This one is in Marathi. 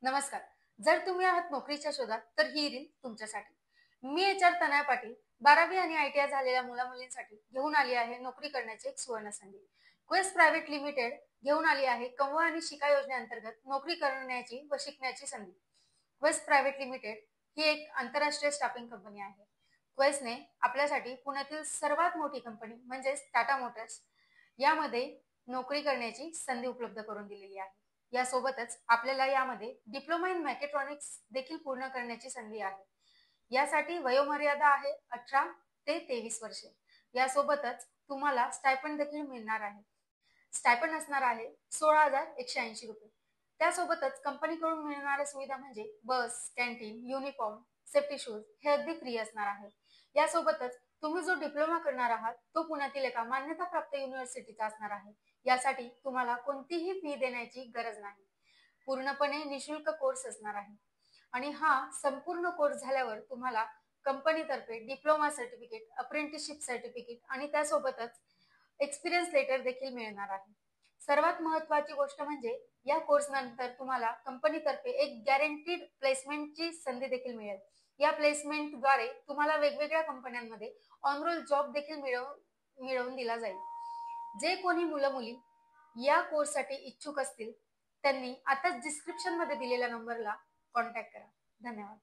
नमस्कार. जर तुम्ही आहात नोकरीच्या शोधात तर ही रील तुमच्यासाठी. मी एचआर तनया पाटील 12वी आणि आयटीआय झालेल्या मुला-मुलींसाठी घेऊन आली आहे नोकरी करण्याची एक सुवर्ण संधी. क्वेस्ट प्रायव्हेट लिमिटेड घेऊन आली आहे कमवा आणि शिका योजनेअंतर्गत नोकरी करण्याची व शिकण्याची संधी. क्वेस्ट प्रायव्हेट लिमिटेड ही एक आंतरराष्ट्रीय स्टाफिंग कंपनी आहे. क्वेस्टने आपल्यासाठी पुण्यातील सर्वात मोठी कंपनी म्हणजेच टाटा मोटर्स यामध्ये नोकरी करण्याची संधी उपलब्ध करून दिलेली आहे. यासोबतच आपल्याला यामध्ये डिप्लोमा इन मेकॅट्रॉनिक्स देखील पूर्ण करण्याची संधी आहे. यासाठी वयोमर्यादा आहे 18 ते 23 वर्षे. यासोबतच तुम्हाला स्टायपंड देखील मिळणार आहे. स्टायपंड असणार आहे 16,180 रुपये. त्यासोबतच कंपनीकडून मिळणाऱ्या सुविधा म्हणजे बस, कॅन्टीन, युनिफॉर्म, सेफ्टी शूज हे अगदी फ्री असणार आहे. यासोबतच तुम्ही जो डिप्लोमा करणार आहात तो पुण्यातील एका मान्यताप्राप्त युनिव्हर्सिटीचा असणार आहे. यासाठी तुम्हाला कोणतीही फी देण्याची गरज नाही. पूर्णपणे निशुल्क कोर्स असणार आहे आणि हा संपूर्ण कोर्स झाल्यावर तुम्हाला कंपनीतर्फे डिप्लोमा सर्टिफिकेट, अप्रेंटिसशिप सर्टिफिकेट आणि त्यासोबतच एक्सपिरियन्स लेटर देखील मिळणार आहे. सर्वात महत्त्वाची गोष्ट म्हणजे या कोर्स नंतर तुम्हाला कंपनीतर्फे एक गॅरंटीड प्लेसमेंटची संधी देखील मिळेल. या प्लेसमेंटद्वारे तुम्हाला वेगवेगळ्या कंपन्यांमध्ये ऑन रोल जॉब देखील मिळवून दिला जाईल. जे कोणी मुलं-मुली या कोर्ससाठी इच्छुक असतील त्यांनी आताच डिस्क्रिप्शन मध्ये दिलेल्या नंबरला कॉन्टॅक्ट करा. धन्यवाद.